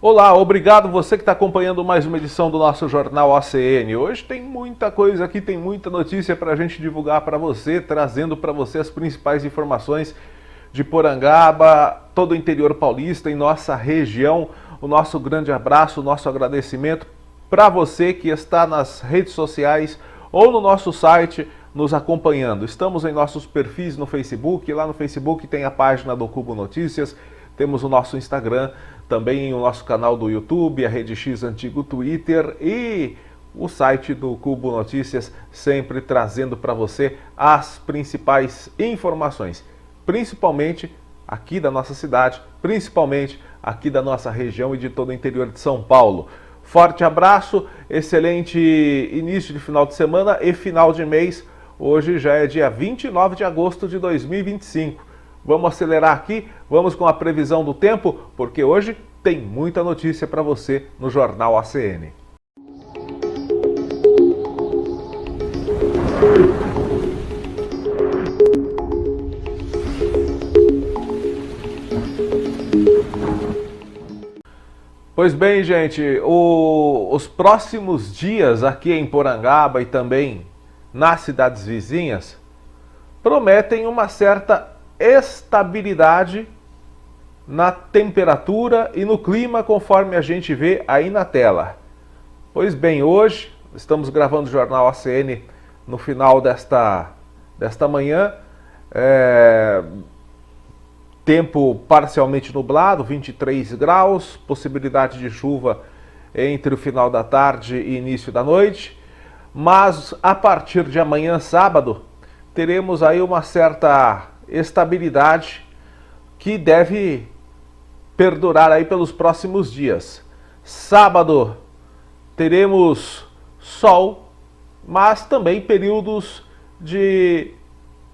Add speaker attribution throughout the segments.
Speaker 1: Olá, obrigado você que está acompanhando mais uma edição do nosso Jornal ACN. Hoje tem muita coisa aqui, tem muita notícia para a gente divulgar para você, trazendo para você as principais informações de Porangaba, todo o interior paulista, em nossa região. O nosso grande abraço, o nosso agradecimento para você que está nas redes sociais ou no nosso site nos acompanhando. Estamos em nossos perfis no Facebook, lá no Facebook tem a página do Cubo Notícias, temos o nosso Instagram, também o nosso canal do YouTube, a Rede X antigo Twitter e o site do Cubo Notícias, sempre trazendo para você as principais informações, principalmente aqui da nossa cidade, principalmente aqui da nossa região e de todo o interior de São Paulo. Forte abraço, excelente início de final de semana e final de mês. Hoje já é dia 29 de agosto de 2025. Vamos acelerar aqui, vamos com a previsão do tempo, porque hoje tem muita notícia para você no Jornal ACN. Pois bem, gente, os próximos dias aqui em Porangaba e também nas cidades vizinhas prometem uma certa estabilidade na temperatura e no clima, conforme a gente vê aí na tela. Pois bem, hoje estamos gravando o Jornal ACN no final desta manhã. Tempo parcialmente nublado, 23 graus, possibilidade de chuva entre o final da tarde e início da noite. Mas a partir de amanhã, sábado, teremos aí uma certa estabilidade que deve perdurar aí pelos próximos dias. Sábado teremos sol, mas também períodos de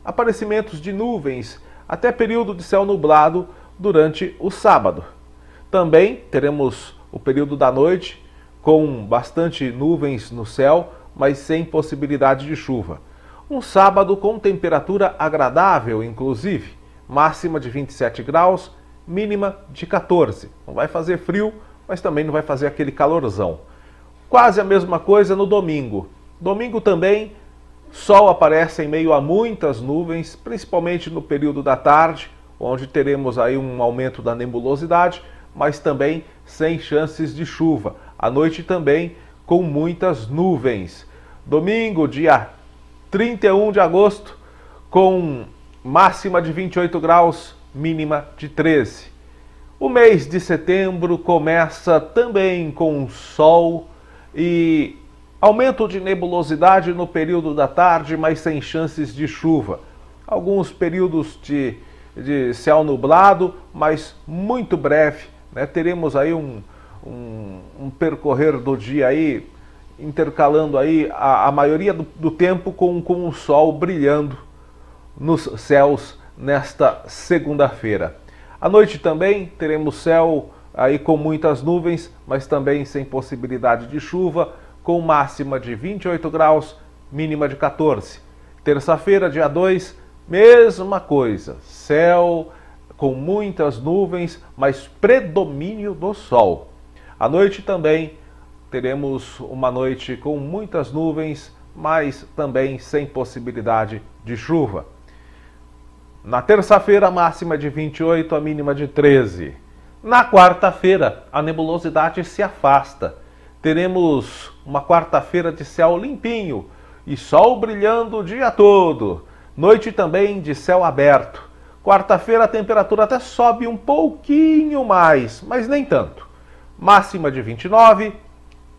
Speaker 1: aparecimentos de nuvens, até período de céu nublado durante o sábado. Também teremos o período da noite com bastante nuvens no céu, mas sem possibilidade de chuva. Um sábado com temperatura agradável, inclusive, máxima de 27 graus, mínima de 14. Não vai fazer frio, mas também não vai fazer aquele calorzão. Quase a mesma coisa no domingo. Domingo também, sol aparece em meio a muitas nuvens, principalmente no período da tarde, onde teremos aí um aumento da nebulosidade, mas também sem chances de chuva. À noite também com muitas nuvens. Domingo, dia 31 de agosto, com máxima de 28 graus, mínima de 13. O mês de setembro começa também com sol e aumento de nebulosidade no período da tarde, mas sem chances de chuva. Alguns períodos de céu nublado, mas muito breve, né? Teremos aí um percorrer do dia aí, intercalando aí a maioria do tempo com o sol brilhando nos céus nesta segunda-feira. À noite também teremos céu aí com muitas nuvens, mas também sem possibilidade de chuva, com máxima de 28 graus, mínima de 14. Terça-feira, dia 2, mesma coisa, céu com muitas nuvens, mas predomínio do sol. À noite também teremos uma noite com muitas nuvens, mas também sem possibilidade de chuva. Na terça-feira, a máxima de 28, a mínima de 13. Na quarta-feira, a nebulosidade se afasta. Teremos uma quarta-feira de céu limpinho e sol brilhando o dia todo. Noite também de céu aberto. Quarta-feira a temperatura até sobe um pouquinho mais, mas nem tanto. Máxima de 29,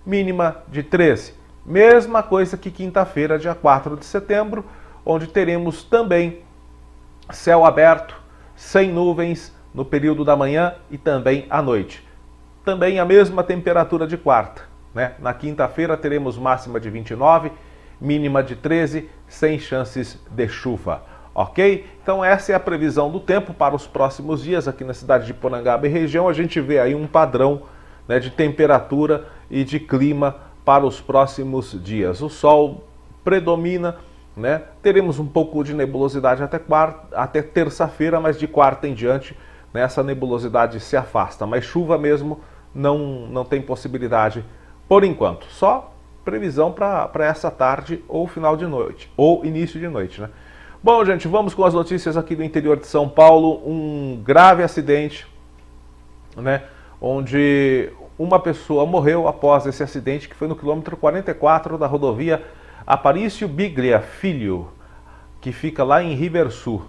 Speaker 1: mínima de 13. Mesma coisa que quinta-feira, dia 4 de setembro, onde teremos também céu aberto, sem nuvens no período da manhã e também à noite. Também a mesma temperatura de quarta, né? Na quinta-feira teremos máxima de 29, mínima de 13, sem chances de chuva. Ok? Então essa é a previsão do tempo para os próximos dias aqui na cidade de Porangaba e região. A gente vê aí um padrão, né, de temperatura e de clima para os próximos dias. O sol predomina, né? Teremos um pouco de nebulosidade até terça-feira, mas de quarta em diante, né, essa nebulosidade se afasta. Mas chuva mesmo não tem possibilidade por enquanto. Só previsão para essa tarde ou final de noite, ou início de noite, né? Bom, gente, vamos com as notícias aqui do interior de São Paulo. Um grave acidente, né, onde uma pessoa morreu após esse acidente, que foi no quilômetro 44 da rodovia Aparício Biglia Filho, que fica lá em Riversul.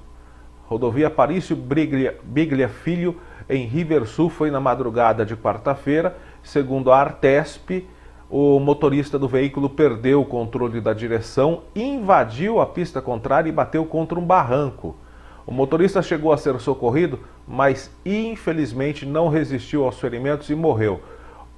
Speaker 1: Rodovia Aparício Biglia Filho, em Riversul, foi na madrugada de quarta-feira. Segundo a Artesp, o motorista do veículo perdeu o controle da direção, invadiu a pista contrária e bateu contra um barranco. O motorista chegou a ser socorrido, mas infelizmente não resistiu aos ferimentos e morreu.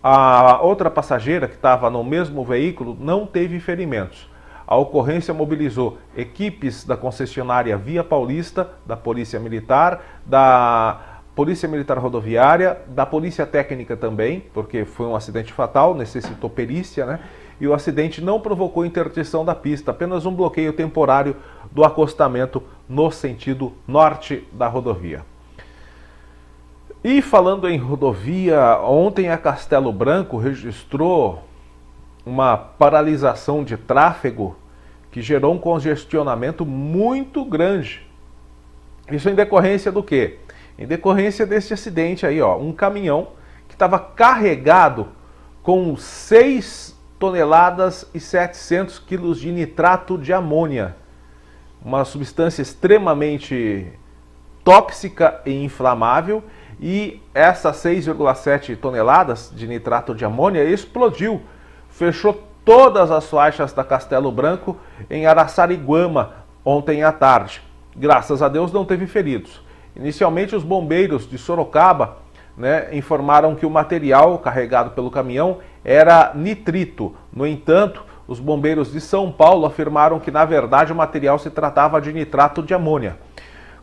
Speaker 1: A outra passageira que estava no mesmo veículo não teve ferimentos. A ocorrência mobilizou equipes da concessionária Via Paulista, da Polícia Militar, da Polícia Militar Rodoviária, da Polícia Técnica também, porque foi um acidente fatal, necessitou perícia, né? E o acidente não provocou interdição da pista, apenas um bloqueio temporário do acostamento no sentido norte da rodovia. E falando em rodovia, ontem a Castelo Branco registrou uma paralisação de tráfego que gerou um congestionamento muito grande. Isso em decorrência do quê? Em decorrência desse acidente aí, ó, um caminhão que estava carregado com 6 toneladas e 700 quilos de nitrato de amônia, uma substância extremamente tóxica e inflamável, e essas 6,7 toneladas de nitrato de amônia explodiu, fechou todas as faixas da Castelo Branco em Araçariguama ontem à tarde. Graças a Deus não teve feridos. Inicialmente os bombeiros de Sorocaba, né, informaram que o material carregado pelo caminhão era nitrito. No entanto, os bombeiros de São Paulo afirmaram que na verdade o material se tratava de nitrato de amônia.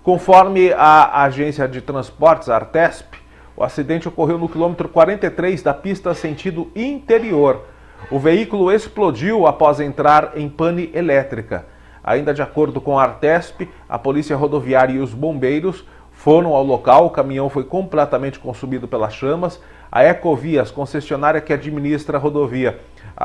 Speaker 1: Conforme a agência de transportes, a Artesp, o acidente ocorreu no quilômetro 43 da pista sentido interior. O veículo explodiu após entrar em pane elétrica. Ainda de acordo com a Artesp, a Polícia Rodoviária e os bombeiros foram ao local. O caminhão foi completamente consumido pelas chamas. A Ecovias, concessionária que administra a rodovia,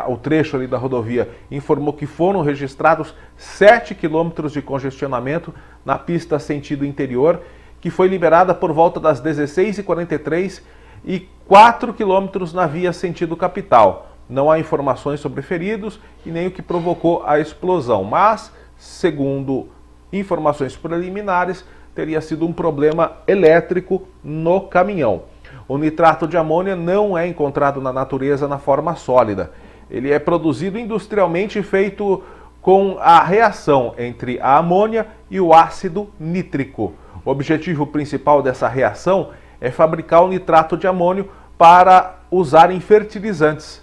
Speaker 1: o trecho ali da rodovia, informou que foram registrados 7 quilômetros de congestionamento na pista sentido interior, que foi liberada por volta das 16h43 e 4 quilômetros na via sentido capital. Não há informações sobre feridos e nem o que provocou a explosão, mas, segundo informações preliminares, teria sido um problema elétrico no caminhão. O nitrato de amônia não é encontrado na natureza na forma sólida. Ele é produzido industrialmente e feito com a reação entre a amônia e o ácido nítrico. O objetivo principal dessa reação é fabricar o nitrato de amônio para usar em fertilizantes.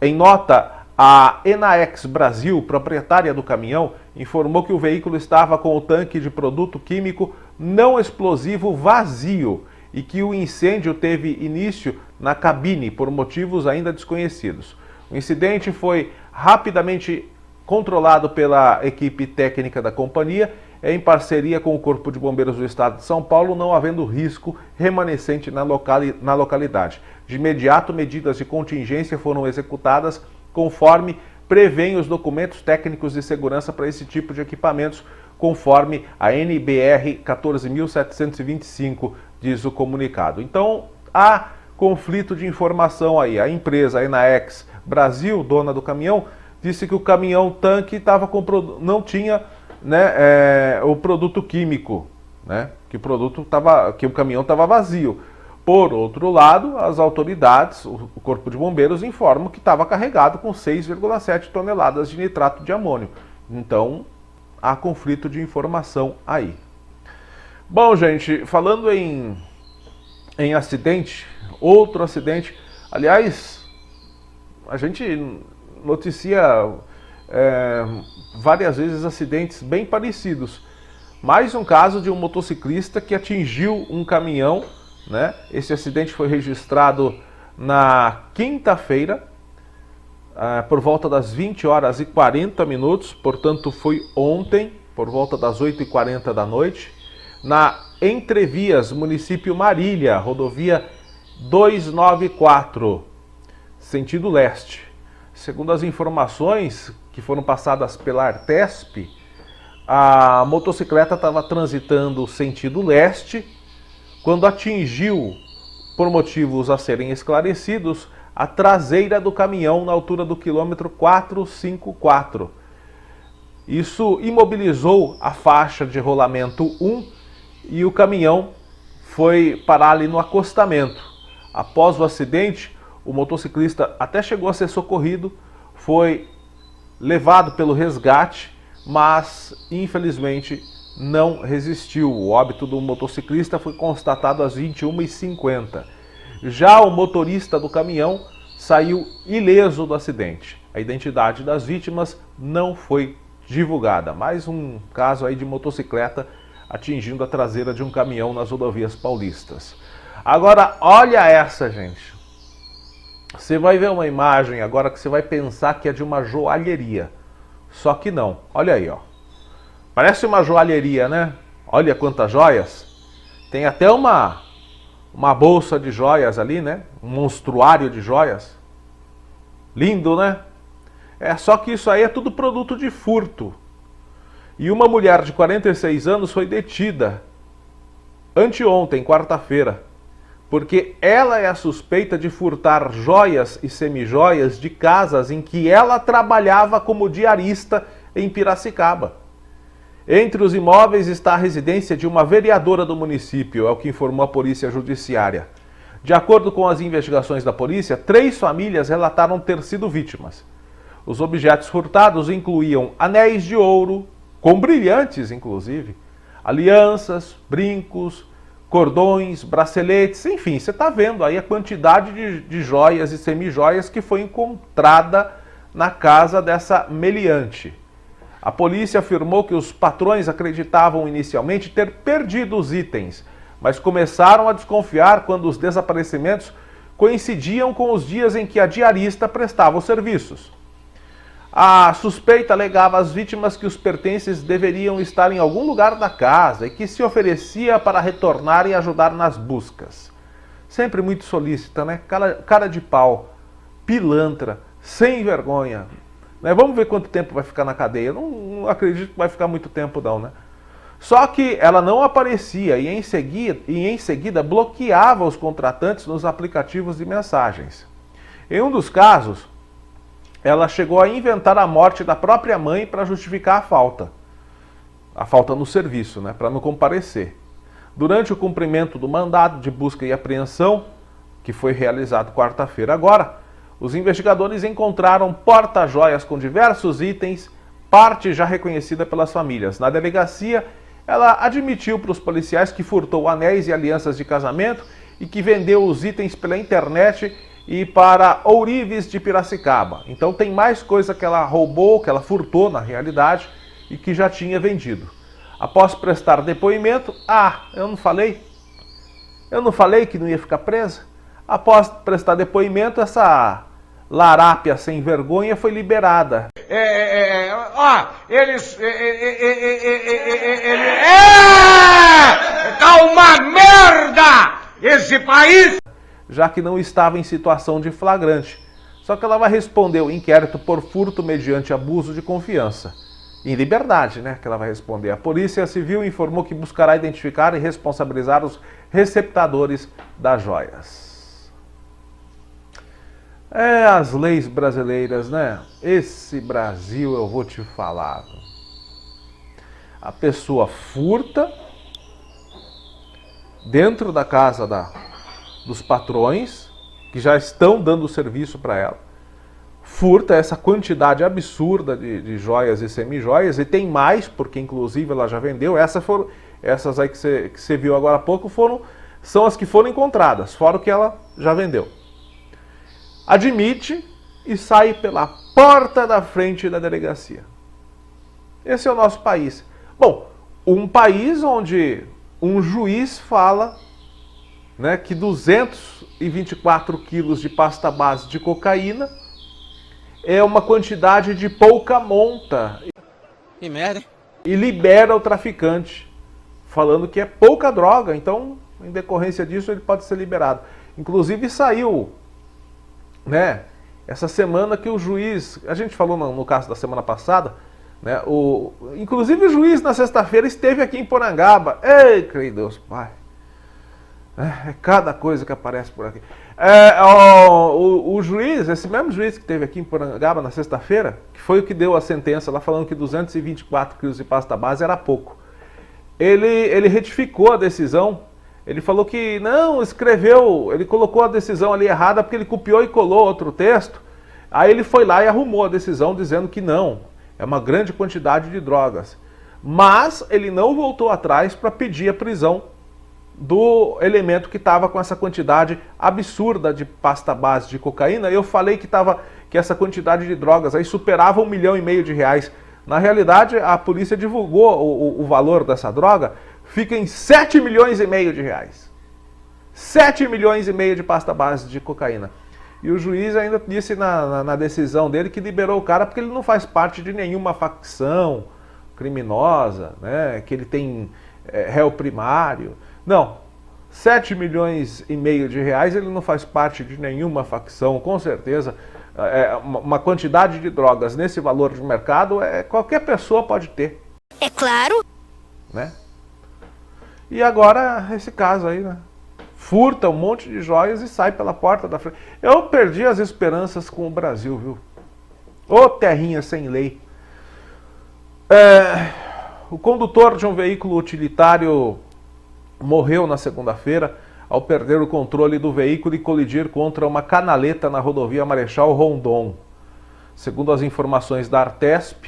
Speaker 1: Em nota, a Enaex Brasil, proprietária do caminhão, informou que o veículo estava com o tanque de produto químico não explosivo vazio e que o incêndio teve início na cabine por motivos ainda desconhecidos. O incidente foi rapidamente controlado pela equipe técnica da companhia, em parceria com o Corpo de Bombeiros do Estado de São Paulo, não havendo risco remanescente na localidade. De imediato, medidas de contingência foram executadas conforme prevêem os documentos técnicos de segurança para esse tipo de equipamentos, conforme a NBR 14.725, diz o comunicado. Então, há conflito de informação aí. A empresa Enaex Brasil, dona do caminhão, disse que o caminhão-tanque não tinha, né, o produto químico, né, que o caminhão estava vazio. Por outro lado, as autoridades, o Corpo de Bombeiros, informam que estava carregado com 6,7 toneladas de nitrato de amônio. Então, há conflito de informação aí. Bom, gente, falando em acidente, outro acidente, aliás, a gente noticia várias vezes acidentes bem parecidos. Mais um caso de um motociclista que atingiu um caminhão, né? Esse acidente foi registrado na quinta-feira, por volta das 20h40, portanto foi ontem, por volta das 8h40 da noite, na Entrevias, município Marília, rodovia 294, sentido leste. Segundo as informações que foram passadas pela Artesp, a motocicleta estava transitando sentido leste quando atingiu, por motivos a serem esclarecidos, a traseira do caminhão na altura do quilômetro 454. Isso imobilizou a faixa de rolamento 1 e o caminhão foi parar ali no acostamento. Após o acidente, o motociclista até chegou a ser socorrido, foi levado pelo resgate, mas infelizmente não resistiu. O óbito do motociclista foi constatado às 21h50. Já o motorista do caminhão saiu ileso do acidente. A identidade das vítimas não foi divulgada. Mais um caso aí de motocicleta atingindo a traseira de um caminhão nas rodovias paulistas. Agora, olha essa, gente. Você vai ver uma imagem agora que você vai pensar que é de uma joalheria. Só que não. Olha aí, ó. Parece uma joalheria, né? Olha quantas joias. Tem até uma bolsa de joias ali, né? Um monstruário de joias. Lindo, né? Só que isso aí é tudo produto de furto. E uma mulher de 46 anos foi detida anteontem, quarta-feira, porque ela é a suspeita de furtar joias e semijoias de casas em que ela trabalhava como diarista em Piracicaba. Entre os imóveis está a residência de uma vereadora do município, é o que informou a Polícia Judiciária. De acordo com as investigações da polícia, 3 famílias relataram ter sido vítimas. Os objetos furtados incluíam anéis de ouro, com brilhantes inclusive, alianças, brincos, cordões, braceletes, enfim, você está vendo aí a quantidade de joias e semijoias que foi encontrada na casa dessa meliante. A polícia afirmou que os patrões acreditavam inicialmente ter perdido os itens, mas começaram a desconfiar quando os desaparecimentos coincidiam com os dias em que a diarista prestava os serviços. A suspeita alegava às vítimas que os pertences deveriam estar em algum lugar da casa e que se oferecia para retornar e ajudar nas buscas. Sempre muito solícita, né? Cara de pau, pilantra, sem vergonha. Né? Vamos ver quanto tempo vai ficar na cadeia. Não acredito que vai ficar muito tempo não, né? Só que ela não aparecia e em seguida bloqueava os contratantes nos aplicativos de mensagens. Em um dos casos, ela chegou a inventar a morte da própria mãe para justificar a falta. A falta no serviço, né? Para não comparecer. Durante o cumprimento do mandado de busca e apreensão, que foi realizado quarta-feira agora, os investigadores encontraram porta-joias com diversos itens, parte já reconhecida pelas famílias. Na delegacia, ela admitiu para os policiais que furtou anéis e alianças de casamento e que vendeu os itens pela internet e para ourives de Piracicaba. Então tem mais coisa que ela roubou, que ela furtou na realidade e que já tinha vendido. Após prestar depoimento, eu não falei que não ia ficar presa? Após prestar depoimento, essa larápia sem vergonha foi liberada.
Speaker 2: Tá uma merda esse país!
Speaker 1: Já que não estava em situação de flagrante. Só que ela vai responder o inquérito por furto mediante abuso de confiança. Em liberdade, né, que ela vai responder. A Polícia Civil informou que buscará identificar e responsabilizar os receptadores das joias. As leis brasileiras, né? Esse Brasil eu vou te falar. A pessoa furta dentro da casa dos patrões, que já estão dando serviço para ela, furta essa quantidade absurda de joias e semijoias, e tem mais, porque inclusive ela já vendeu. Essas aí que você viu agora há pouco são as que foram encontradas, fora o que ela já vendeu. Admite e sai pela porta da frente da delegacia. Esse é o nosso país. Bom, um país onde um juiz fala, né, que 224 quilos de pasta base de cocaína é uma quantidade de pouca monta.
Speaker 3: Que merda, hein?
Speaker 1: E libera o traficante, falando que é pouca droga, então, em decorrência disso, ele pode ser liberado. Inclusive saiu, né, essa semana que o juiz, a gente falou no caso da semana passada, né, inclusive o juiz na sexta-feira esteve aqui em Porangaba. Ei, creio Deus, pai. É cada coisa que aparece por aqui. O juiz, esse mesmo juiz que esteve aqui em Porangaba na sexta-feira, que foi o que deu a sentença lá falando que 224 quilos de pasta base era pouco. Ele retificou a decisão. Ele falou que não, ele colocou a decisão ali errada porque ele copiou e colou outro texto. Aí ele foi lá e arrumou a decisão dizendo que não, é uma grande quantidade de drogas. Mas ele não voltou atrás para pedir a prisão do elemento que estava com essa quantidade absurda de pasta base de cocaína. Eu falei que essa quantidade de drogas aí superava R$1,5 milhão. Na realidade, a polícia divulgou o valor dessa droga, fica em R$7,5 milhões. R$7,5 milhões de pasta base de cocaína. E o juiz ainda disse na decisão dele que liberou o cara porque ele não faz parte de nenhuma facção criminosa, né, que ele tem réu primário. Não, R$7,5 milhões ele não faz parte de nenhuma facção, com certeza. Uma quantidade de drogas nesse valor de mercado, qualquer pessoa pode ter.
Speaker 3: É claro.
Speaker 1: Né? E agora, esse caso aí, né? Furta um monte de joias e sai pela porta da frente. Eu perdi as esperanças com o Brasil, viu? Ô terrinha sem lei. O condutor de um veículo utilitário morreu na segunda-feira ao perder o controle do veículo e colidir contra uma canaleta na rodovia Marechal Rondon. Segundo as informações da Artesp,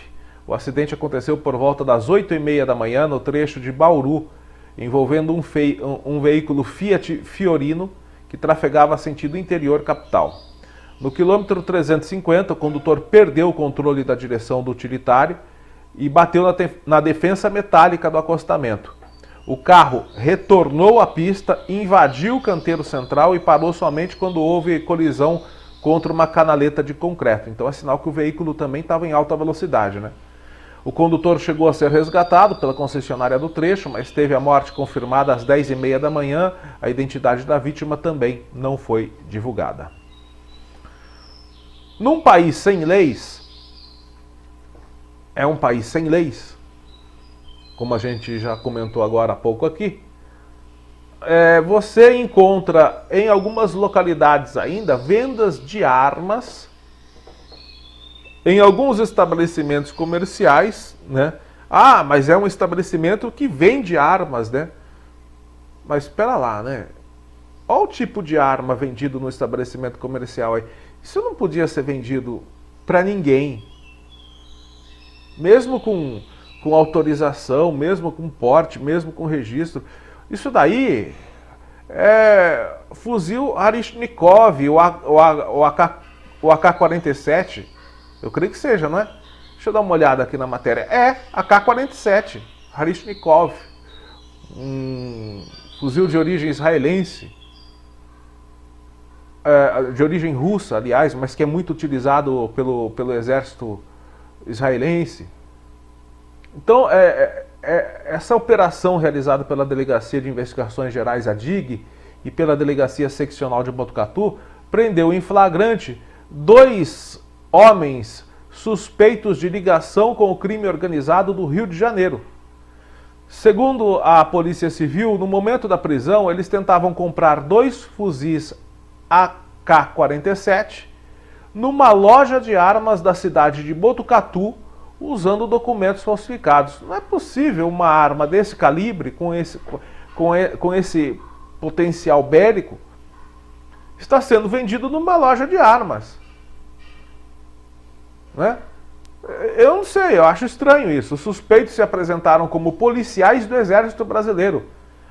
Speaker 1: o acidente aconteceu por volta das 8h30 da manhã no trecho de Bauru, envolvendo um veículo Fiat Fiorino que trafegava sentido interior capital. No quilômetro 350, o condutor perdeu o controle da direção do utilitário e bateu na defensa metálica do acostamento. O carro retornou à pista, invadiu o canteiro central e parou somente quando houve colisão contra uma canaleta de concreto. Então é sinal que o veículo também estava em alta velocidade, né? O condutor chegou a ser resgatado pela concessionária do trecho, mas teve a morte confirmada às 10h30 da manhã. A identidade da vítima também não foi divulgada. Num país sem leis, um país sem leis, como a gente já comentou agora há pouco aqui, você encontra em algumas localidades ainda vendas de armas em alguns estabelecimentos comerciais, né? Ah, mas é um estabelecimento que vende armas, né? Mas espera lá, né? Olha o tipo de arma vendido no estabelecimento comercial aí. Isso não podia ser vendido para ninguém. Mesmo com autorização, mesmo com porte, mesmo com registro. Isso daí é fuzil Harishnikov, o AK-47. Eu creio que seja, não é? Deixa eu dar uma olhada aqui na matéria. AK-47, Harishnikov. Um fuzil de origem israelense. De origem russa, aliás, mas que é muito utilizado pelo exército israelense. Então, essa operação realizada pela Delegacia de Investigações Gerais, a DIG, e pela Delegacia Seccional de Botucatu, prendeu em flagrante 2 homens suspeitos de ligação com o crime organizado do Rio de Janeiro. Segundo a Polícia Civil, no momento da prisão, eles tentavam comprar 2 fuzis AK-47 numa loja de armas da cidade de Botucatu, usando documentos falsificados. Não é possível uma arma desse calibre, com esse potencial bélico, estar sendo vendido numa loja de armas. Né? Eu não sei, eu acho estranho isso. Os suspeitos se apresentaram como policiais do Exército Brasileiro.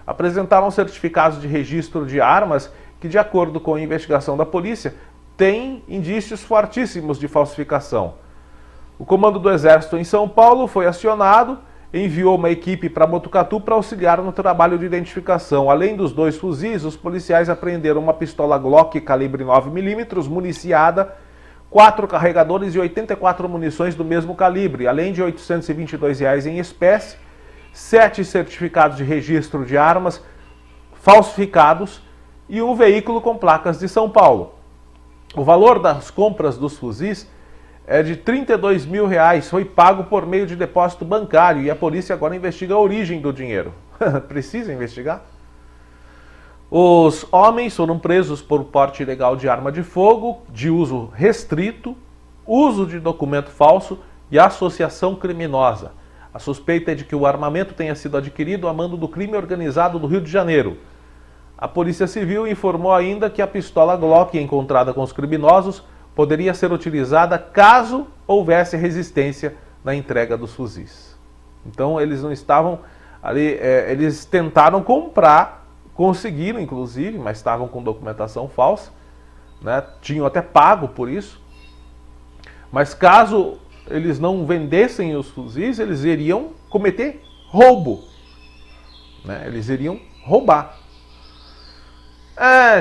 Speaker 1: Apresentaram certificados de registro de armas que, de acordo com a investigação da polícia, têm indícios fortíssimos de falsificação. O comando do Exército em São Paulo foi acionado, enviou uma equipe para Botucatu para auxiliar no trabalho de identificação. Além dos 2 fuzis, os policiais apreenderam uma pistola Glock calibre 9mm municiada, 4 carregadores e 84 munições do mesmo calibre, além de R$ 822 em espécie, 7 certificados de registro de armas falsificados e um veículo com placas de São Paulo. O valor das compras dos fuzis é de R$ 32 mil, foi pago por meio de depósito bancário e a polícia agora investiga a origem do dinheiro. Precisa investigar? Os homens foram presos por porte ilegal de arma de fogo, de uso restrito, uso de documento falso e associação criminosa. A suspeita é de que o armamento tenha sido adquirido a mando do crime organizado do Rio de Janeiro. A Polícia Civil informou ainda que a pistola Glock encontrada com os criminosos poderia ser utilizada caso houvesse resistência na entrega dos fuzis. Então eles não estavam ali, eles tentaram comprar, conseguiram inclusive, mas estavam com documentação falsa, né? Tinham até pago por isso. Mas caso eles não vendessem os fuzis, eles iriam cometer roubo, né? Eles iriam roubar.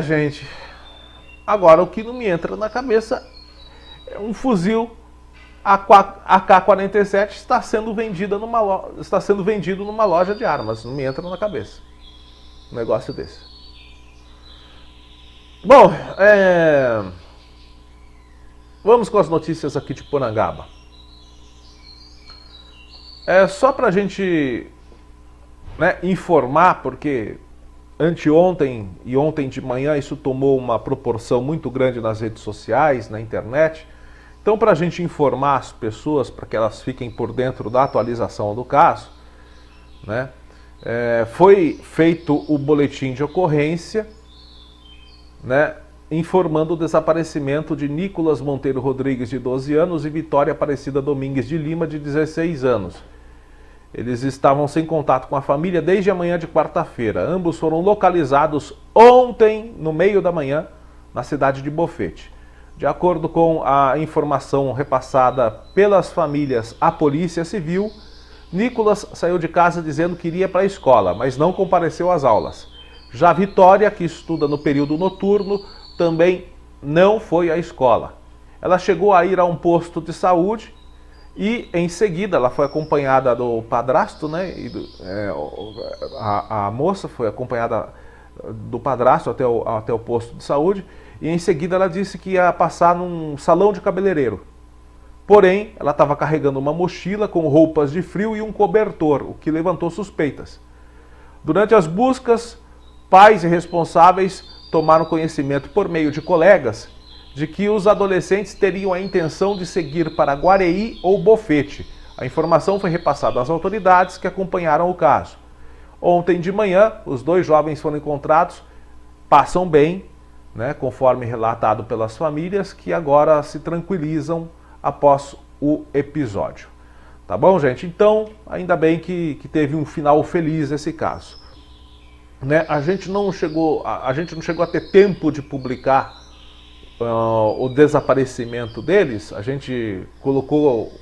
Speaker 1: Gente, agora o que não me entra na cabeça é um fuzil AK-47 está sendo vendido numa loja de armas. Não me entra na cabeça um negócio desse. Bom, vamos com as notícias aqui de Porangaba. Só para a gente, né, informar, porque anteontem e ontem de manhã isso tomou uma proporção muito grande nas redes sociais, na internet. Então, para a gente informar as pessoas, para que elas fiquem por dentro da atualização do caso, né, foi feito o boletim de ocorrência, né, informando o desaparecimento de Nicolas Monteiro Rodrigues, de 12 anos, e Vitória Aparecida Domingues de Lima, de 16 anos. Eles estavam sem contato com a família desde a manhã de quarta-feira. Ambos foram localizados ontem, no meio da manhã, na cidade de Bofete. De acordo com a informação repassada pelas famílias à Polícia Civil, Nicolas saiu de casa dizendo que iria para a escola, mas não compareceu às aulas. Já Vitória, que estuda no período noturno, também não foi à escola. Ela chegou a ir a um posto de saúde e, em seguida, ela foi acompanhada do padrasto, né? A moça foi acompanhada do padrasto até o posto de saúde, e em seguida ela disse que ia passar num salão de cabeleireiro. Porém, ela estava carregando uma mochila com roupas de frio e um cobertor, o que levantou suspeitas. Durante as buscas, pais e responsáveis tomaram conhecimento por meio de colegas de que os adolescentes teriam a intenção de seguir para Guareí ou Bofete. A informação foi repassada às autoridades que acompanharam o caso. Ontem de manhã, os dois jovens foram encontrados, passam bem, né, conforme relatado pelas famílias, que agora se tranquilizam após o episódio. Tá bom, gente? Então, ainda bem que teve um final feliz esse caso. Né? A gente não chegou a ter tempo de publicar o desaparecimento deles. A gente colocou,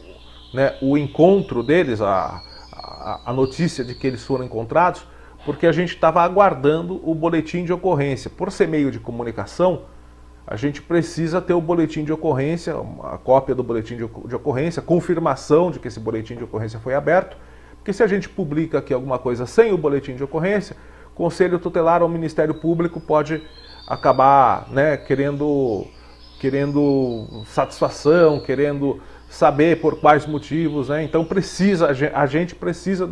Speaker 1: né, o encontro deles, a notícia de que eles foram encontrados, porque a gente estava aguardando o boletim de ocorrência. Por ser meio de comunicação, a gente precisa ter o boletim de ocorrência, a cópia do boletim de ocorrência, confirmação de que esse boletim de ocorrência foi aberto, porque se a gente publica aqui alguma coisa sem o boletim de ocorrência, o Conselho Tutelar ou o Ministério Público pode acabar, né, querendo satisfação, querendo saber por quais motivos, né? Então a gente precisa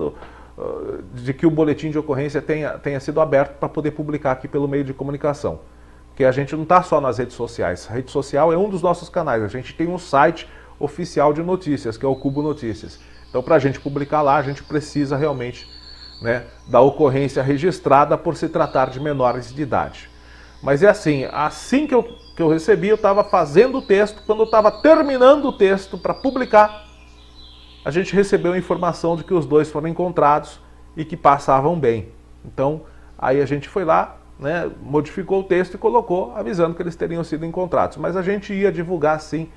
Speaker 1: de que o boletim de ocorrência tenha sido aberto para poder publicar aqui pelo meio de comunicação. Porque a gente não está só nas redes sociais. A rede social é um dos nossos canais. A gente tem um site oficial de notícias, que é o Cubo Notícias. Então, para a gente publicar lá, a gente precisa realmente, né, da ocorrência registrada por se tratar de menores de idade. Mas é assim que eu recebi, eu estava fazendo o texto, quando eu estava terminando o texto para publicar, a gente recebeu a informação de que os dois foram encontrados e que passavam bem. Então, aí a gente foi lá, né, modificou o texto e colocou, avisando que eles teriam sido encontrados. Mas a gente ia divulgar, sim,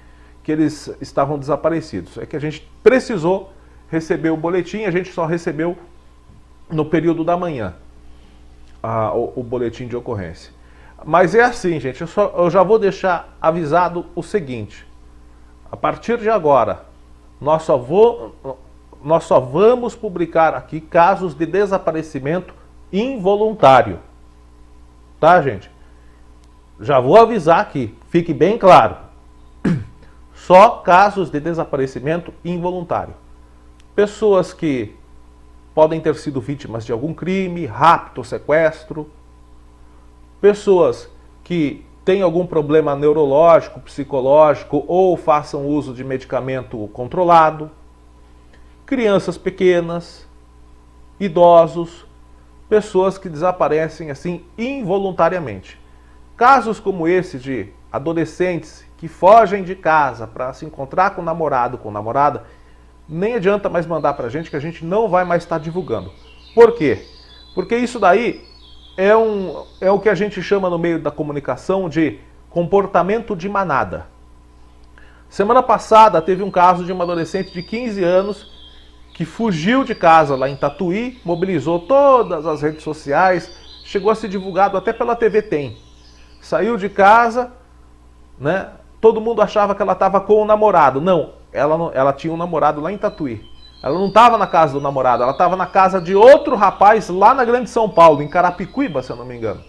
Speaker 1: que eles estavam desaparecidos. É que a gente precisou receber o boletim, a gente só recebeu no período da manhã o boletim de ocorrência. Mas é assim, gente, eu já vou deixar avisado o seguinte: a partir de agora, nós só vamos publicar aqui casos de desaparecimento involuntário. Tá, gente? já vou avisar aqui, fique bem claro. Só casos de desaparecimento involuntário. Pessoas que podem ter sido vítimas de algum crime, rapto, sequestro. Pessoas que têm algum problema neurológico, psicológico ou façam uso de medicamento controlado. Crianças pequenas, idosos, pessoas que desaparecem assim involuntariamente. Casos como esse de adolescentes que fogem de casa para se encontrar com o namorado, com a namorada, nem adianta mais mandar para a gente que a gente não vai mais estar divulgando. Por quê? Porque isso daí é o que a gente chama no meio da comunicação de comportamento de manada. Semana passada teve um caso de uma adolescente de 15 anos que fugiu de casa lá em Tatuí, mobilizou todas as redes sociais, chegou a ser divulgado até pela TV Tem. Saiu de casa, né? Todo mundo achava que ela estava com o namorado. Não, ela tinha um namorado lá em Tatuí. Ela não estava na casa do namorado, ela estava na casa de outro rapaz lá na Grande São Paulo, em Carapicuíba, se eu não me engano.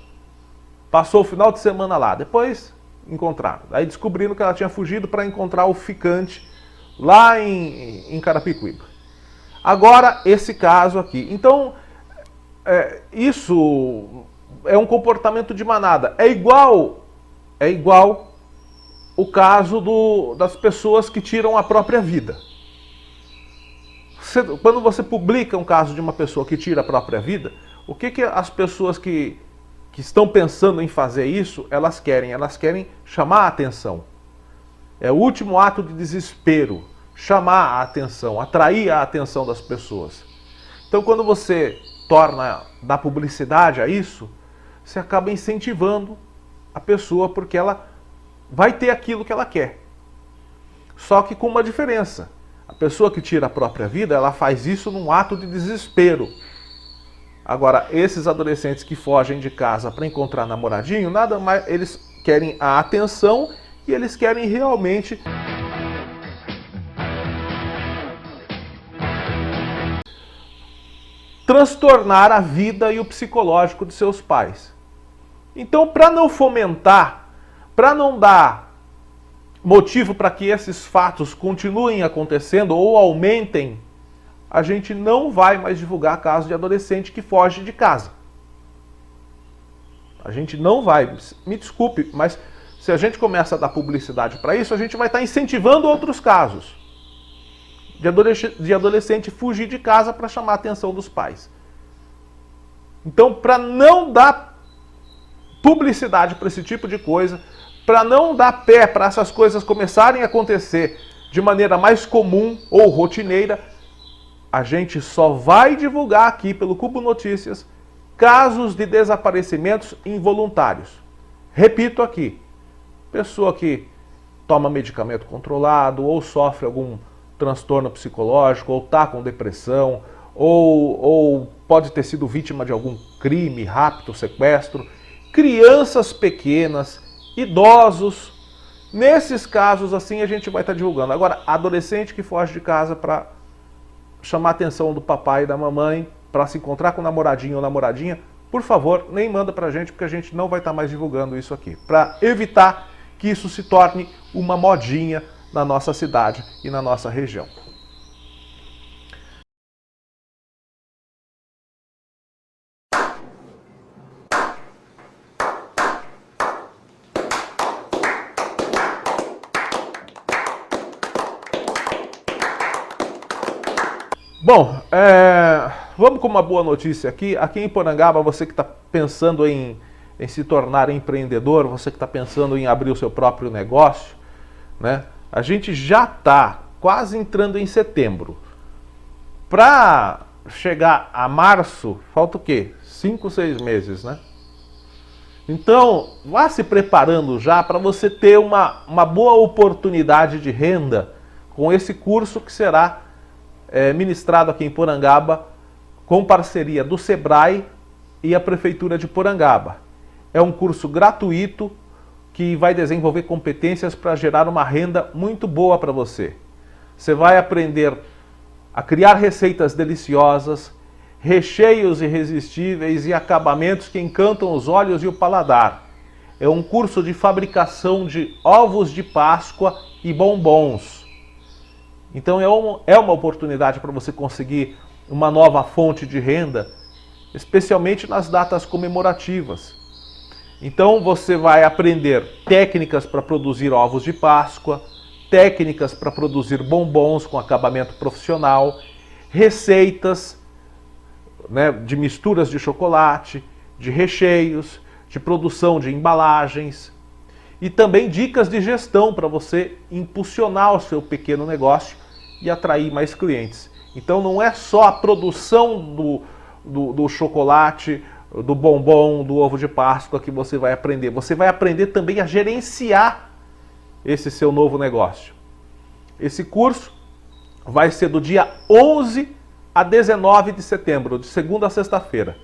Speaker 1: Passou o final de semana lá, depois encontraram. Aí descobriram que ela tinha fugido para encontrar o ficante lá em Carapicuíba. Agora, esse caso aqui. Então, isso é um comportamento de manada. É igual o caso das pessoas que tiram a própria vida. Quando você publica um caso de uma pessoa que tira a própria vida, o que as pessoas que estão pensando em fazer isso, elas querem? Elas querem chamar a atenção. É o último ato de desespero, chamar a atenção, atrair a atenção das pessoas. Então, quando você dá publicidade a isso, você acaba incentivando a pessoa porque ela vai ter aquilo que ela quer. Só que com uma diferença. A pessoa que tira a própria vida, ela faz isso num ato de desespero. Agora, esses adolescentes que fogem de casa para encontrar namoradinho, nada mais, eles querem a atenção e eles querem realmente transtornar a vida e o psicológico de seus pais. Então, para não fomentar, para não dar motivo para que esses fatos continuem acontecendo ou aumentem, a gente não vai mais divulgar casos de adolescente que foge de casa. A gente não vai. Me desculpe, mas se a gente começa a dar publicidade para isso, a gente vai estar incentivando outros casos de adolescente fugir de casa para chamar a atenção dos pais. Então, para não dar publicidade para esse tipo de coisa, para não dar pé para essas coisas começarem a acontecer de maneira mais comum ou rotineira, a gente só vai divulgar aqui pelo Cubo Notícias casos de desaparecimentos involuntários. Repito aqui, pessoa que toma medicamento controlado ou sofre algum transtorno psicológico ou está com depressão ou pode ter sido vítima de algum crime, rapto, sequestro, crianças pequenas, idosos. Nesses casos assim a gente vai estar divulgando. Agora, adolescente que foge de casa para chamar a atenção do papai e da mamãe, para se encontrar com o namoradinho ou namoradinha, por favor, nem manda pra gente, porque a gente não vai estar mais divulgando isso aqui, para evitar que isso se torne uma modinha na nossa cidade e na nossa região. Bom, vamos com uma boa notícia aqui. Aqui em Porangaba, você que está pensando em se tornar empreendedor, você que está pensando em abrir o seu próprio negócio, né? A gente já está quase entrando em setembro. Para chegar a março, falta o quê? 5, 6 meses, né? Então, vá se preparando já para você ter uma boa oportunidade de renda com esse curso que será ministrado aqui em Porangaba com parceria do Sebrae e a Prefeitura de Porangaba. É um curso gratuito que vai desenvolver competências para gerar uma renda muito boa para você. Você vai aprender a criar receitas deliciosas, recheios irresistíveis e acabamentos que encantam os olhos e o paladar. é um curso de fabricação de ovos de Páscoa e bombons. Então é uma oportunidade para você conseguir uma nova fonte de renda, especialmente nas datas comemorativas. Então você vai aprender técnicas para produzir ovos de Páscoa, técnicas para produzir bombons com acabamento profissional, receitas, né, de misturas de chocolate, de recheios, de produção de embalagens e também dicas de gestão para você impulsionar o seu pequeno negócio e atrair mais clientes. Então não é só a produção do chocolate, do bombom, do ovo de Páscoa que você vai aprender também a gerenciar esse seu novo negócio. Esse curso vai ser do dia 11 a 19 de setembro, de segunda a sexta-feira,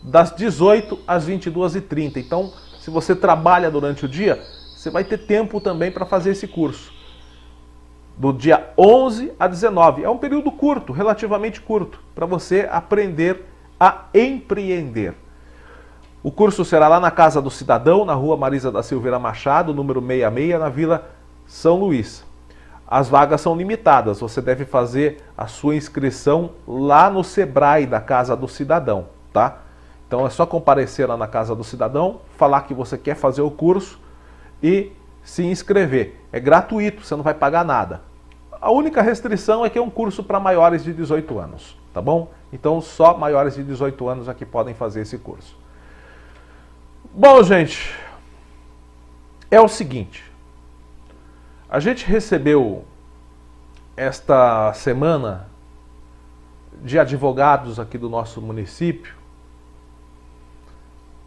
Speaker 1: das 18 às 22h30. Então, se você trabalha durante o dia, você vai ter tempo também para fazer esse curso. Do dia 11 a 19. É um período curto, relativamente curto, para você aprender a empreender. O curso será lá na Casa do Cidadão, na Rua Marisa da Silveira Machado, número 66, na Vila São Luís. As vagas são limitadas, você deve fazer a sua inscrição lá no Sebrae da Casa do Cidadão, tá? Então é só comparecer lá na Casa do Cidadão, falar que você quer fazer o curso e se inscrever. É gratuito, você não vai pagar nada. A única restrição é que é um curso para maiores de 18 anos, tá bom? Então só maiores de 18 anos aqui podem fazer esse curso. Bom, gente, é o seguinte. A gente recebeu esta semana de advogados aqui do nosso município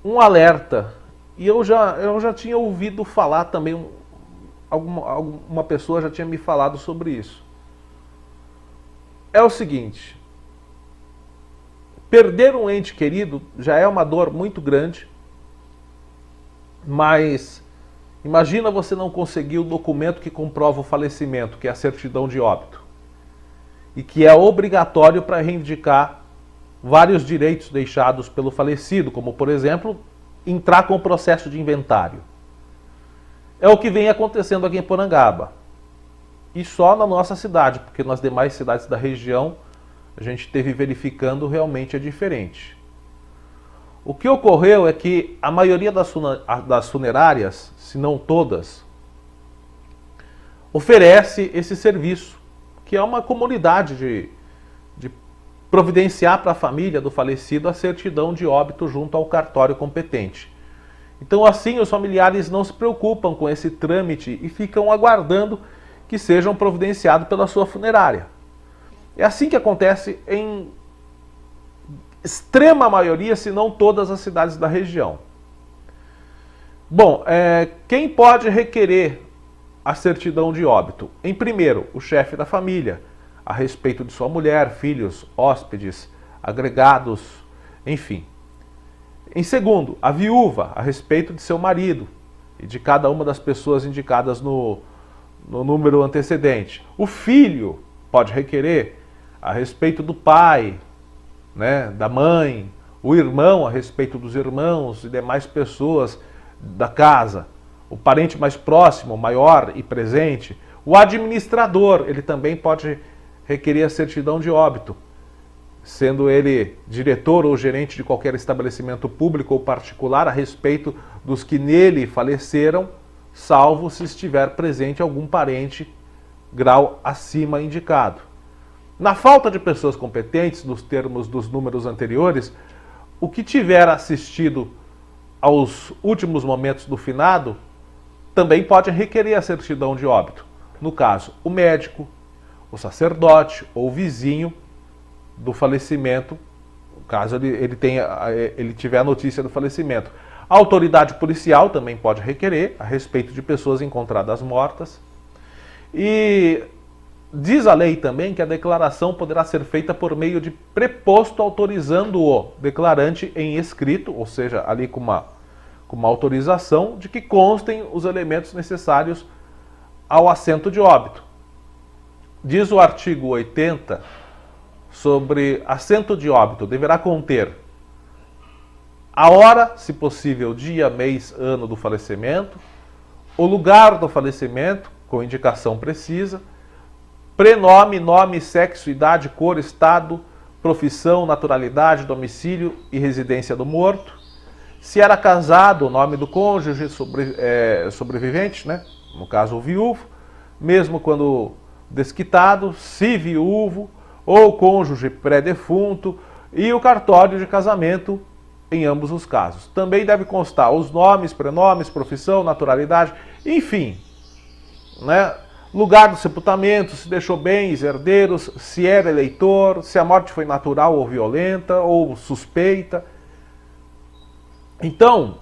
Speaker 1: um alerta, e eu já tinha ouvido falar também, alguma pessoa já tinha me falado sobre isso. É o seguinte, perder um ente querido já é uma dor muito grande, mas imagina você não conseguir o documento que comprova o falecimento, que é a certidão de óbito, e que é obrigatório para reivindicar vários direitos deixados pelo falecido, como, por exemplo, entrar com o processo de inventário. É o que vem acontecendo aqui em Porangaba. E só na nossa cidade, porque nas demais cidades da região a gente esteve verificando realmente é diferente. O que ocorreu é que a maioria das funerárias, se não todas, oferece esse serviço, que é uma comunidade de providenciar para a família do falecido a certidão de óbito junto ao cartório competente. Então assim os familiares não se preocupam com esse trâmite e ficam aguardando que sejam providenciados pela sua funerária. É assim que acontece em extrema maioria, se não todas as cidades da região. Bom, quem pode requerer a certidão de óbito? Em primeiro, o chefe da família, a respeito de sua mulher, filhos, hóspedes, agregados, enfim. Em segundo, a viúva, a respeito de seu marido e de cada uma das pessoas indicadas no número antecedente. O filho pode requerer a respeito do pai, né, da mãe, o irmão a respeito dos irmãos e demais pessoas da casa, o parente mais próximo, maior e presente. O administrador, ele também pode requerer a certidão de óbito, sendo ele diretor ou gerente de qualquer estabelecimento público ou particular, a respeito dos que nele faleceram, salvo se estiver presente algum parente grau acima indicado. Na falta de pessoas competentes, nos termos dos números anteriores, o que tiver assistido aos últimos momentos do finado também pode requerer a certidão de óbito. No caso, o médico, o sacerdote ou o vizinho do falecimento, caso ele tiver a notícia do falecimento. A autoridade policial também pode requerer a respeito de pessoas encontradas mortas. E diz a lei também que a declaração poderá ser feita por meio de preposto autorizando o declarante em escrito, ou seja, ali com uma autorização de que constem os elementos necessários ao assento de óbito. Diz o artigo 80 sobre assento de óbito, deverá conter a hora, se possível, dia, mês, ano do falecimento, o lugar do falecimento, com indicação precisa, prenome, nome, sexo, idade, cor, estado, profissão, naturalidade, domicílio e residência do morto. Se era casado, o nome do cônjuge sobrevivente, né? No caso o viúvo, mesmo quando desquitado, se viúvo ou cônjuge pré-defunto, e o cartório de casamento em ambos os casos. Também deve constar os nomes, prenomes, profissão, naturalidade, enfim, né? Lugar do sepultamento, se deixou bens, herdeiros, se era eleitor, se a morte foi natural ou violenta ou suspeita. Então,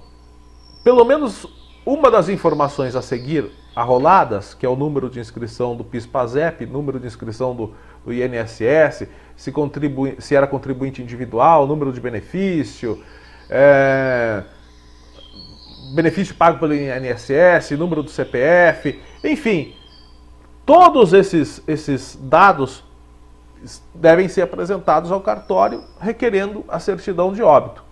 Speaker 1: pelo menos uma das informações a seguir arroladas, que é o número de inscrição do PIS/PASEP, número de inscrição do INSS, se era contribuinte individual, número de benefício, benefício pago pelo INSS, número do CPF, enfim, todos esses dados devem ser apresentados ao cartório requerendo a certidão de óbito.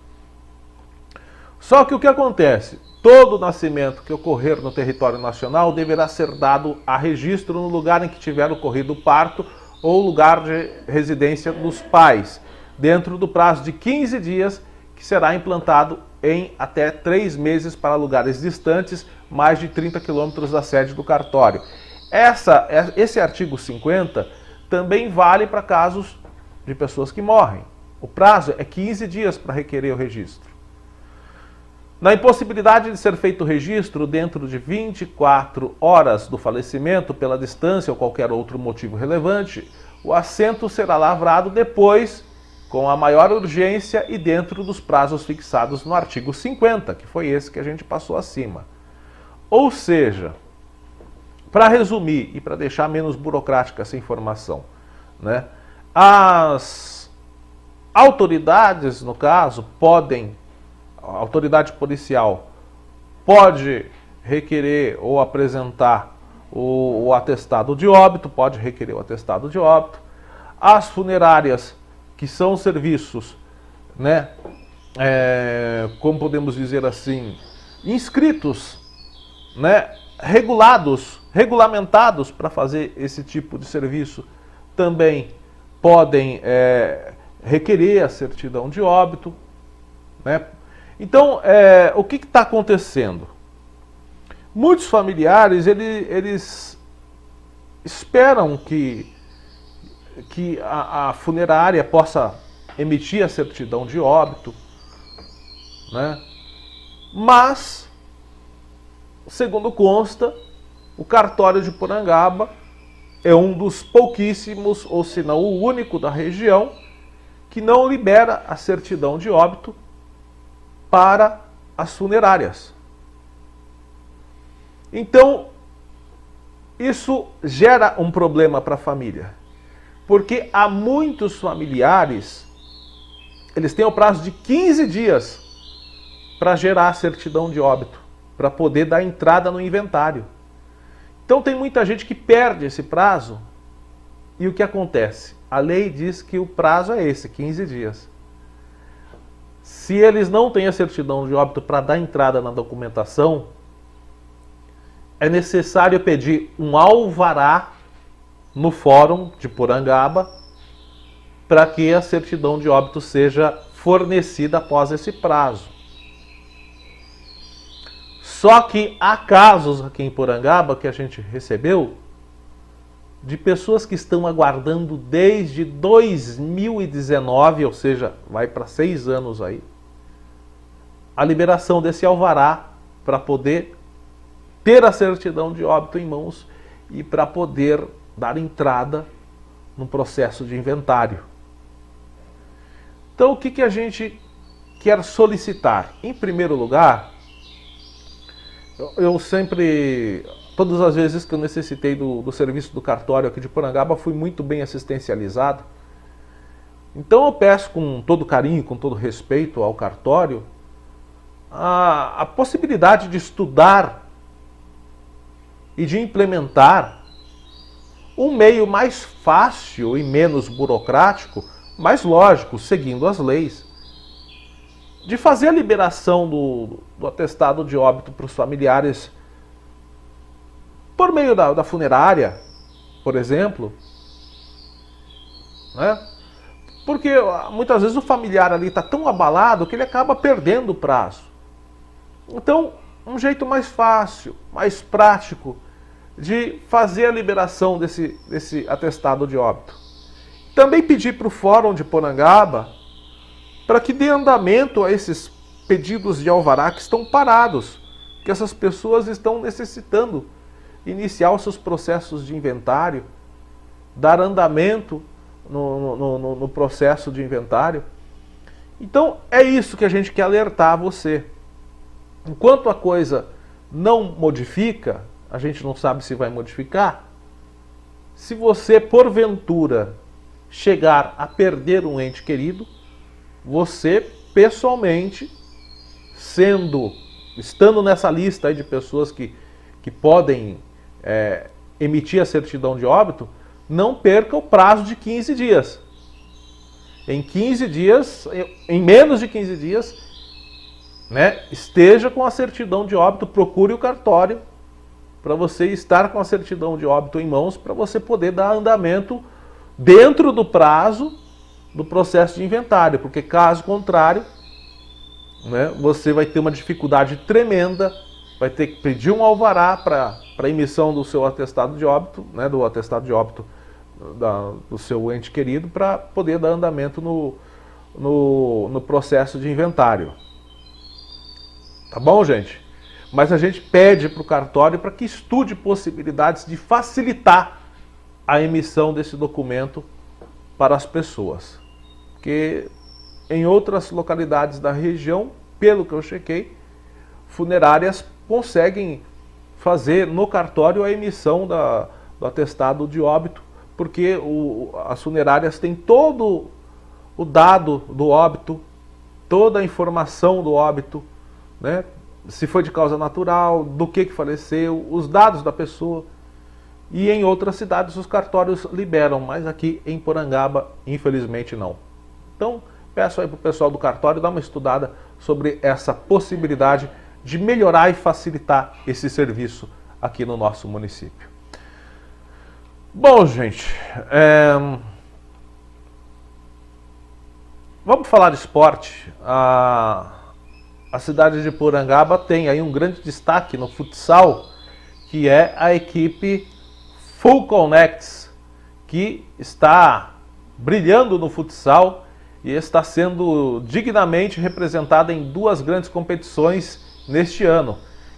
Speaker 1: Só que o que acontece? Todo nascimento que ocorrer no território nacional deverá ser dado a registro no lugar em que tiver ocorrido o parto ou lugar de residência dos pais, dentro do prazo de 15 dias, que será implantado em até 3 meses para lugares distantes, mais de 30 quilômetros da sede do cartório. Esse artigo 50 também vale para casos de pessoas que morrem. O prazo é 15 dias para requerer o registro. Na impossibilidade de ser feito o registro dentro de 24 horas do falecimento, pela distância ou qualquer outro motivo relevante, o assento será lavrado depois, com a maior urgência e dentro dos prazos fixados no artigo 50, que foi esse que a gente passou acima. Ou seja, para resumir e para deixar menos burocrática essa informação, né, as autoridades, no caso, a autoridade policial pode requerer ou apresentar o atestado de óbito, pode requerer o atestado de óbito. As funerárias, que são serviços, né, como podemos dizer assim, inscritos, né, regulamentados para fazer esse tipo de serviço, também podem requerer a certidão de óbito, né? Então, o que está acontecendo? Muitos familiares, eles esperam que a funerária possa emitir a certidão de óbito, né? Mas, segundo consta, o cartório de Porangaba é um dos pouquíssimos, ou se não o único da região, que não libera a certidão de óbito para as funerárias. Então, isso gera um problema para a família, porque há muitos familiares, eles têm o prazo de 15 dias para gerar a certidão de óbito, para poder dar entrada no inventário. Então tem muita gente que perde esse prazo, e o que acontece? A lei diz que o prazo é esse, 15 dias. Se eles não têm a certidão de óbito para dar entrada na documentação, é necessário pedir um alvará no fórum de Porangaba para que a certidão de óbito seja fornecida após esse prazo. Só que há casos aqui em Porangaba que a gente recebeu de pessoas que estão aguardando desde 2019, ou seja, vai para 6 anos aí, a liberação desse alvará para poder ter a certidão de óbito em mãos e para poder dar entrada no processo de inventário. Então, o que a gente quer solicitar? Em primeiro lugar, eu sempre, todas as vezes que eu necessitei do serviço do cartório aqui de Porangaba, fui muito bem assistencializado. Então eu peço com todo carinho, com todo respeito ao cartório, a possibilidade de estudar e de implementar um meio mais fácil e menos burocrático, mas lógico, seguindo as leis, de fazer a liberação do atestado de óbito para os familiares por meio da funerária, por exemplo, né? Porque muitas vezes o familiar ali está tão abalado que ele acaba perdendo o prazo. Então, um jeito mais fácil, mais prático de fazer a liberação desse atestado de óbito. Também pedir para o Fórum de Porangaba para que dê andamento a esses pedidos de alvará que estão parados, que essas pessoas estão necessitando iniciar os seus processos de inventário, dar andamento no processo de inventário. Então é isso que a gente quer alertar você. Enquanto a coisa não modifica, a gente não sabe se vai modificar. Se você porventura chegar a perder um ente querido, você pessoalmente, estando nessa lista aí de pessoas que podem emitir a certidão de óbito, não perca o prazo de 15 dias. Em 15 dias, em menos de 15 dias, né, esteja com a certidão de óbito, procure o cartório para você estar com a certidão de óbito em mãos, para você poder dar andamento dentro do prazo do processo de inventário, porque caso contrário, né, você vai ter uma dificuldade tremenda, vai ter que pedir um alvará para emissão do seu atestado de óbito, né, do atestado de óbito do seu ente querido, para poder dar andamento no processo de inventário. Tá bom, gente? Mas a gente pede para o cartório para que estude possibilidades de facilitar a emissão desse documento para as pessoas. Porque em outras localidades da região, pelo que eu chequei, funerárias conseguem fazer no cartório a emissão do atestado de óbito, porque as funerárias têm todo o dado do óbito, toda a informação do óbito, né? Se foi de causa natural, do que faleceu, os dados da pessoa. E em outras cidades os cartórios liberam, mas aqui em Porangaba, infelizmente, não. Então, peço aí para o pessoal do cartório dar uma estudada sobre essa possibilidade de melhorar e facilitar esse serviço aqui no nosso município. Bom, gente, vamos falar de esporte. A cidade de Porangaba tem aí um grande destaque no futsal, que é a equipe Full Connects, que está brilhando no futsal e está sendo dignamente representada em duas grandes competições neste ano,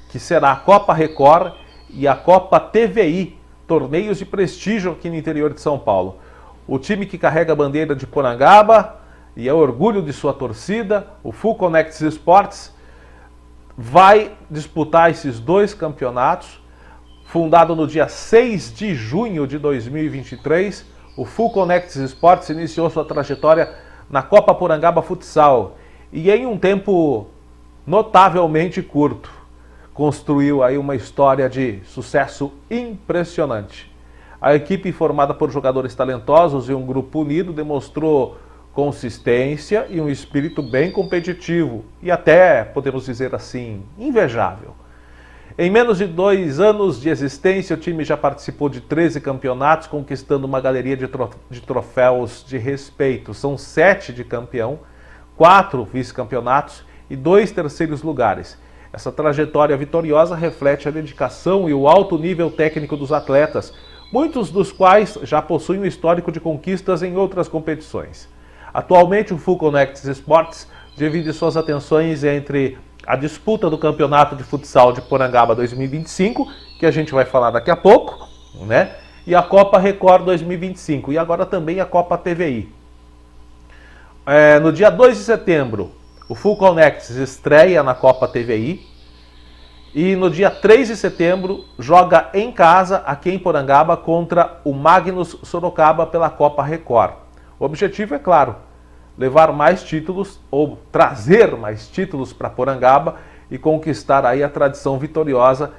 Speaker 1: que será a Copa Record e a Copa TVI, torneios de prestígio aqui no interior de São Paulo. O time que carrega a bandeira de Porangaba e é orgulho de sua torcida, o Full Connects Sports, vai disputar esses dois campeonatos. Fundado no dia 6 de junho de 2023, o Full Connects Sports iniciou sua trajetória na Copa Porangaba Futsal e em um tempo notavelmente curto construiu aí uma história de sucesso impressionante. A equipe, formada por jogadores talentosos e um grupo unido, demonstrou consistência e um espírito bem competitivo e até, podemos dizer assim, invejável. Em menos de 2 anos de existência, o time já participou de 13 campeonatos, conquistando uma galeria de troféus de respeito. São 7 de campeão, 4 vice-campeonatos e 2 terceiros lugares. Essa trajetória vitoriosa reflete a dedicação e o alto nível técnico dos atletas, muitos dos quais já possuem um histórico de conquistas em outras competições. Atualmente, o Full Connects Sports divide suas atenções entre a disputa do Campeonato de Futsal de Porangaba 2025, que a gente vai falar daqui a pouco, né? E a Copa Record 2025, e agora também a Copa TVI. No dia 2 de setembro, o Full Connects estreia na Copa TVI, e no dia 3 de setembro joga em casa, aqui em Porangaba, contra o Magnus Sorocaba pela Copa Record. O objetivo é claro, levar mais títulos ou trazer mais títulos para Porangaba e conquistar aí a tradição vitoriosa,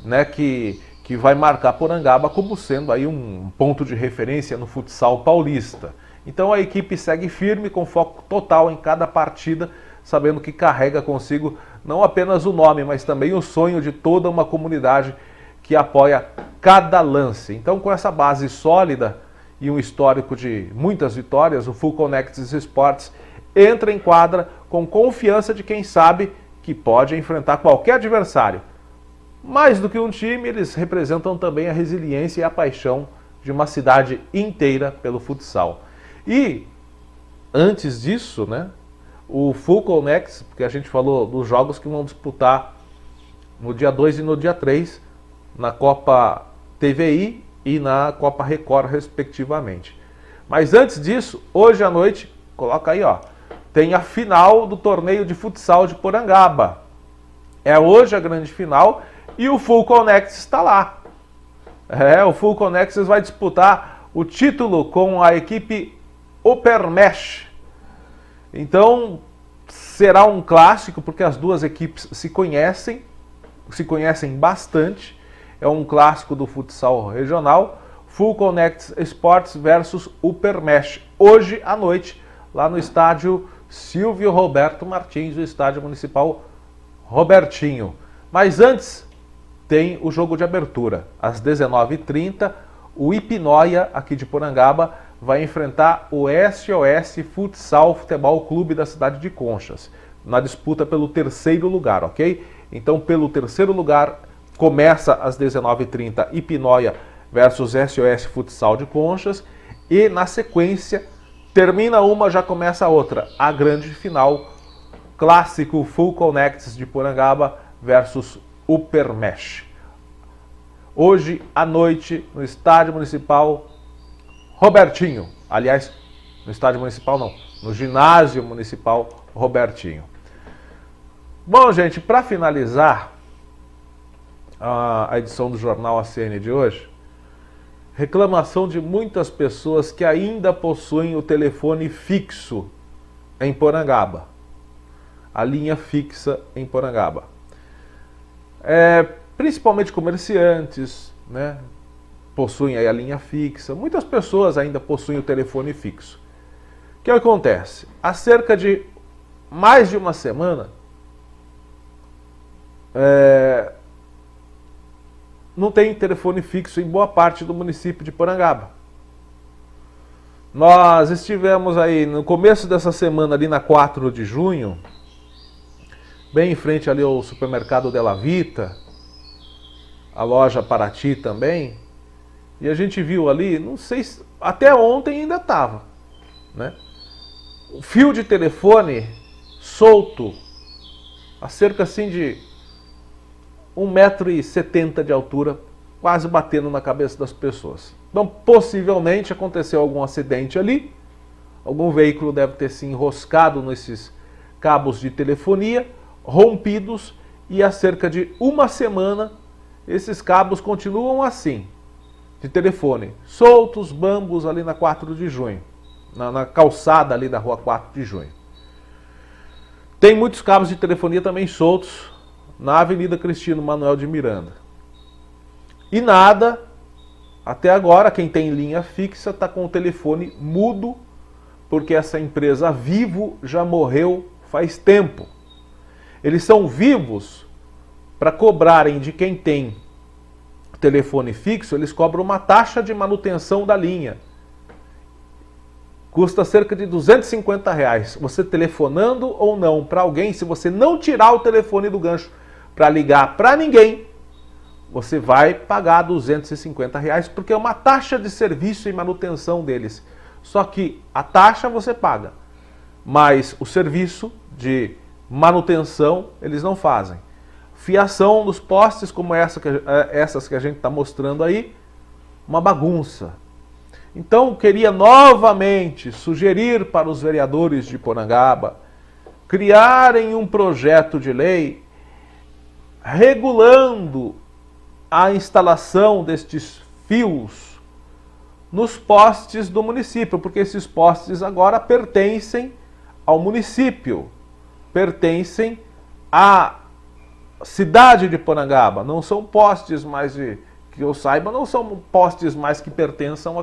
Speaker 1: né, que vai marcar Porangaba como sendo aí um ponto de referência no futsal paulista. Então a equipe segue firme com foco total em cada partida, sabendo que carrega consigo não apenas o nome, mas também o sonho de toda uma comunidade que apoia cada lance. Então, com essa base sólida e um histórico de muitas vitórias, o Full Connects Esportes entra em quadra com confiança de quem sabe que pode enfrentar qualquer adversário. Mais do que um time, eles representam também a resiliência e a paixão de uma cidade inteira pelo futsal. E, antes disso, né, o Full Connects, porque a gente falou dos jogos que vão disputar no dia 2 e no dia 3, na Copa TVI e na Copa Record, respectivamente. Mas antes disso, hoje à noite, coloca aí, ó, tem a final do torneio de futsal de Porangaba. É hoje a grande final e o Full Connects está lá. O Full Connects vai disputar o título com a equipe Upermesh. Então, será um clássico, porque as duas equipes se conhecem bastante. É um clássico do futsal regional. Full Connects Esportes versus Upermesh. Hoje à noite, lá no estádio Silvio Roberto Martins, o estádio municipal Robertinho. Mas antes, tem o jogo de abertura. Às 19h30, o Ipinóia, aqui de Porangaba, vai enfrentar o SOS Futsal Futebol Clube da cidade de Conchas, na disputa pelo terceiro lugar, ok? Então, pelo terceiro lugar, começa às 19h30, Ipinóia versus SOS Futsal de Conchas, e na sequência, termina uma, já começa a outra, a grande final, clássico Full Connects de Porangaba versus Upermesh. Hoje à noite, no Estádio Municipal Robertinho. Aliás, no Estádio Municipal não, no Ginásio Municipal Robertinho. Bom, gente, para finalizar a edição do Jornal ACN de hoje, reclamação de muitas pessoas que ainda possuem o telefone fixo em Porangaba. A linha fixa em Porangaba. Principalmente comerciantes, né, possuem aí a linha fixa. Muitas pessoas ainda possuem o telefone fixo. O que acontece? Há cerca de mais de uma semana, não tem telefone fixo em boa parte do município de Porangaba. Nós estivemos aí no começo dessa semana, ali na 4 de junho, bem em frente ali ao supermercado Della Vita, a loja Paraty também, e a gente viu ali, não sei se até ontem ainda estava, né? O fio de telefone solto, a cerca assim de 1,70 m de altura, quase batendo na cabeça das pessoas. Então, possivelmente aconteceu algum acidente ali, algum veículo deve ter se enroscado nesses cabos de telefonia, rompidos, e há cerca de uma semana esses cabos continuam assim, de telefone, soltos, bambos ali na 4 de junho, na calçada ali da rua 4 de junho. Tem muitos cabos de telefonia também soltos na Avenida Cristino Manuel de Miranda. E nada, até agora, quem tem linha fixa está com o telefone mudo, porque essa empresa Vivo já morreu faz tempo. Eles são vivos para cobrarem de quem tem telefone fixo, eles cobram uma taxa de manutenção da linha. Custa cerca de R$250. Você telefonando ou não para alguém, se você não tirar o telefone do gancho para ligar para ninguém, você vai pagar R$250, porque é uma taxa de serviço e manutenção deles. Só que a taxa você paga, mas o serviço de manutenção eles não fazem. Fiação dos postes, como essas que a gente está mostrando aí, uma bagunça. Então, queria novamente sugerir para os vereadores de Porangaba criarem um projeto de lei regulando a instalação destes fios nos postes do município, porque esses postes agora pertencem ao município, pertencem à cidade de Porangaba, não são postes mais, que eu saiba, não são postes mais que pertençam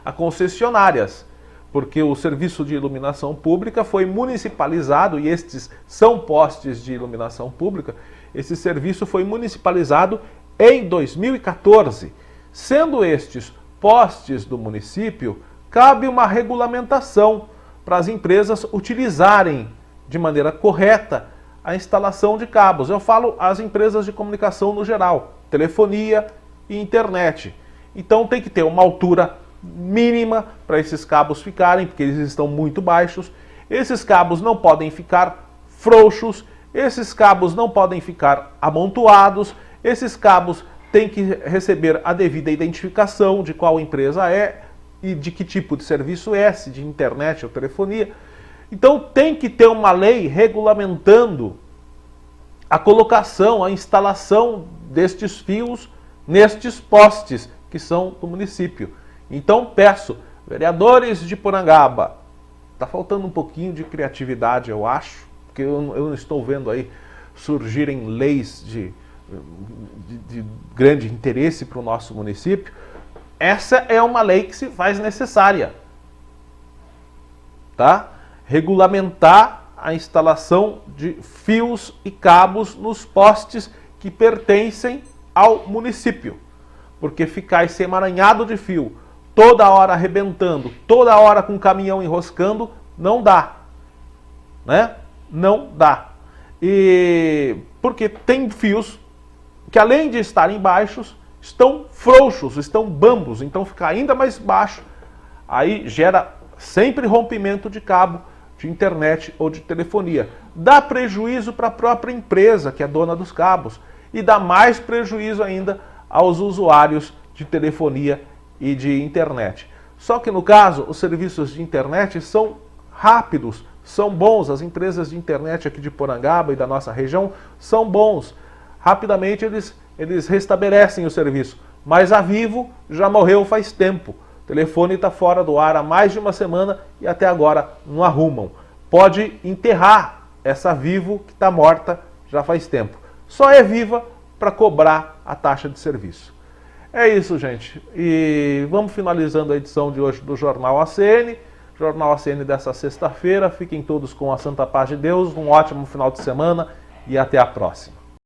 Speaker 1: a concessionárias. porque o serviço de iluminação pública foi municipalizado, e estes são postes de iluminação pública, esse serviço foi municipalizado em 2014. Sendo estes postes do município, cabe uma regulamentação para as empresas utilizarem de maneira correta a instalação de cabos. Eu falo as empresas de comunicação no geral, telefonia e internet. Então tem que ter uma altura mínima para esses cabos ficarem, porque eles estão muito baixos. Esses cabos não podem ficar frouxos, esses cabos não podem ficar amontoados, esses cabos têm que receber a devida identificação de qual empresa é e de que tipo de serviço é, se de internet ou telefonia. Então tem que ter uma lei regulamentando a colocação, a instalação destes fios nestes postes que são do município. Então peço, vereadores de Porangaba, está faltando um pouquinho de criatividade, eu acho, porque eu não estou vendo aí surgirem leis de grande interesse para o nosso município. Essa é uma lei que se faz necessária, tá? Regulamentar a instalação de fios e cabos nos postes que pertencem ao município, porque ficar esse emaranhado de fio toda hora arrebentando, toda hora com o caminhão enroscando, não dá, né? Não dá. E porque tem fios que, além de estarem baixos, estão frouxos, estão bambos, então fica ainda mais baixo. Aí gera sempre rompimento de cabo de internet ou de telefonia. Dá prejuízo para a própria empresa, que é dona dos cabos, e dá mais prejuízo ainda aos usuários de telefonia e de internet. Só que no caso, os serviços de internet são rápidos, são bons. As empresas de internet aqui de Porangaba e da nossa região são bons. Rapidamente eles restabelecem o serviço. Mas a Vivo já morreu faz tempo. O telefone está fora do ar há mais de uma semana e até agora não arrumam. Pode enterrar essa Vivo que está morta já faz tempo. Só é viva para cobrar a taxa de serviço. É isso, gente. E vamos finalizando a edição de hoje do Jornal ACN. Jornal ACN dessa sexta-feira. Fiquem todos com a santa paz de Deus. Um ótimo final de semana e até a próxima.